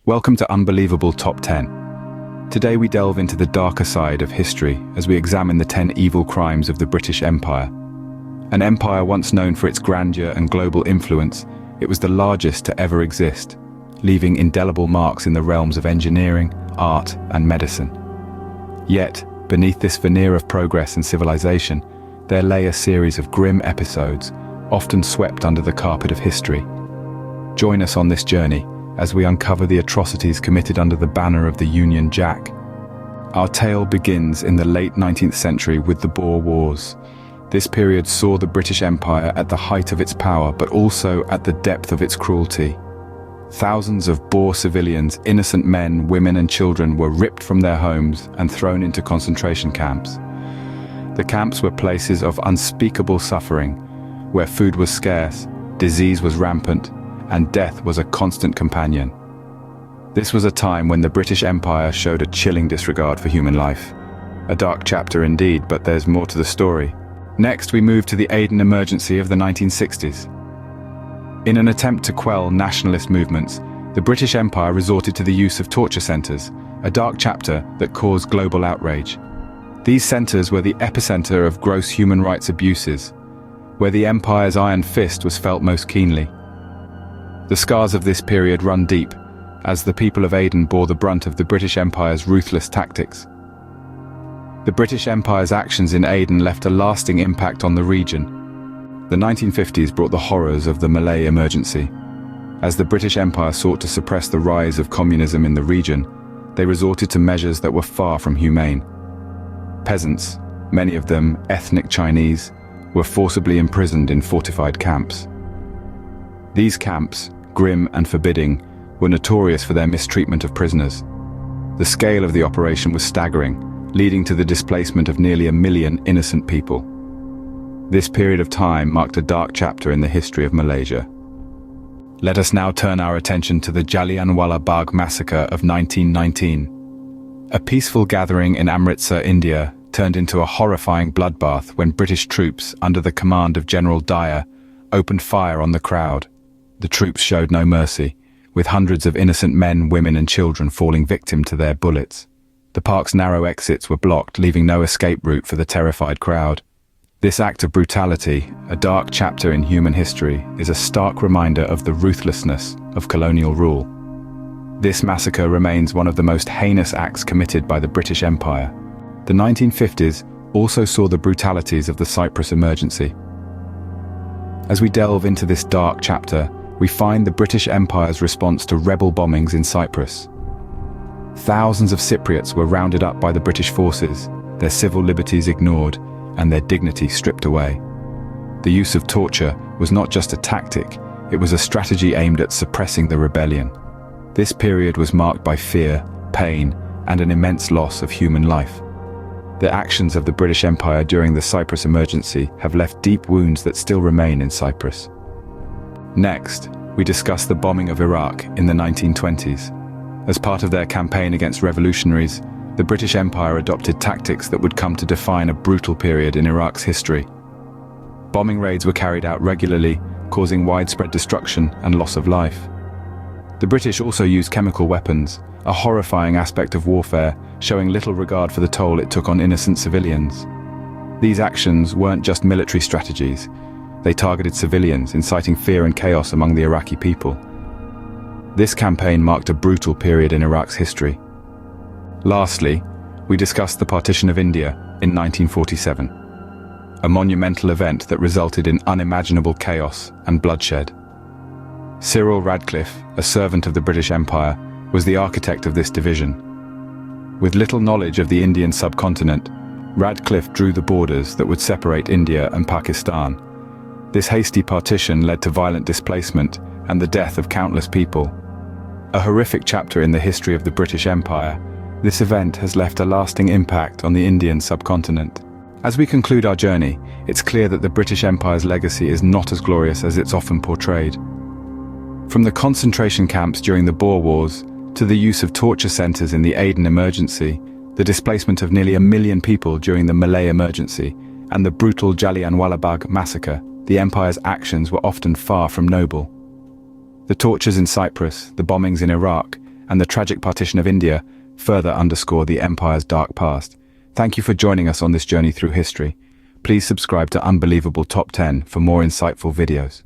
Welcome to Unbelievable Top 10. Today we delve into the darker side of history as we examine the 10 evil crimes of the British Empire. An empire once known for its grandeur and global influence, it was the largest to ever exist, leaving indelible marks in the realms of engineering, art, and medicine. Yet, beneath this veneer of progress and civilization, there lay a series of grim episodes, often swept under the carpet of history. Join us on this journey as we uncover the atrocities committed under the banner of the Union Jack. Our tale begins in the late 19th century with the Boer Wars. This period saw the British Empire at the height of its power, but also at the depth of its cruelty. Thousands of Boer civilians, innocent men, women and children were ripped from their homes and thrown into concentration camps. The camps were places of unspeakable suffering, where food was scarce, disease was rampant, and death was a constant companion. This was a time when the British Empire showed a chilling disregard for human life. A dark chapter indeed, but there's more to the story. Next, we move to the Aden Emergency of the 1960s. In an attempt to quell nationalist movements, the British Empire resorted to the use of torture centres, a dark chapter that caused global outrage. These centres were the epicenter of gross human rights abuses, where the Empire's iron fist was felt most keenly. The scars of this period run deep, as the people of Aden bore the brunt of the British Empire's ruthless tactics. The British Empire's actions in Aden left a lasting impact on the region. The 1950s brought the horrors of the Malay Emergency. As the British Empire sought to suppress the rise of communism in the region, they resorted to measures that were far from humane. Peasants, many of them ethnic Chinese, were forcibly imprisoned in fortified camps. These camps, grim and forbidding, were notorious for their mistreatment of prisoners. The scale of the operation was staggering, leading to the displacement of nearly 1 million innocent people. This period of time marked a dark chapter in the history of Malaysia. Let us now turn our attention to the Jallianwala Bagh Massacre of 1919. A peaceful gathering in Amritsar, India, turned into a horrifying bloodbath when British troops, under the command of General Dyer, opened fire on the crowd. The troops showed no mercy, with hundreds of innocent men, women and children falling victim to their bullets. The park's narrow exits were blocked, leaving no escape route for the terrified crowd. This act of brutality, a dark chapter in human history, is a stark reminder of the ruthlessness of colonial rule. This massacre remains one of the most heinous acts committed by the British Empire. The 1950s also saw the brutalities of the Cyprus Emergency. As we delve into this dark chapter, we find the British Empire's response to rebel bombings in Cyprus. Thousands of Cypriots were rounded up by the British forces, their civil liberties ignored, and their dignity stripped away. The use of torture was not just a tactic, it was a strategy aimed at suppressing the rebellion. This period was marked by fear, pain, and an immense loss of human life. The actions of the British Empire during the Cyprus Emergency have left deep wounds that still remain in Cyprus. Next, we discuss the bombing of Iraq in the 1920s. As part of their campaign against revolutionaries, the British Empire adopted tactics that would come to define a brutal period in Iraq's history. Bombing raids were carried out regularly, causing widespread destruction and loss of life. The British also used chemical weapons, a horrifying aspect of warfare, showing little regard for the toll it took on innocent civilians. These actions weren't just military strategies. They targeted civilians, inciting fear and chaos among the Iraqi people. This campaign marked a brutal period in Iraq's history. Lastly, we discussed the Partition of India in 1947, a monumental event that resulted in unimaginable chaos and bloodshed. Cyril Radcliffe, a servant of the British Empire, was the architect of this division. With little knowledge of the Indian subcontinent, Radcliffe drew the borders that would separate India and Pakistan. This hasty partition led to violent displacement and the death of countless people. A horrific chapter in the history of the British Empire, this event has left a lasting impact on the Indian subcontinent. As we conclude our journey, it's clear that the British Empire's legacy is not as glorious as it's often portrayed. From the concentration camps during the Boer Wars, to the use of torture centres in the Aden Emergency, the displacement of nearly 1 million people during the Malay Emergency, and the brutal Jallianwala Bagh Massacre, the Empire's actions were often far from noble. The tortures in Cyprus, the bombings in Iraq, and the tragic partition of India further underscore the empire's dark past. Thank you for joining us on this journey through history. Please subscribe to Unbelievable Top 10 for more insightful videos.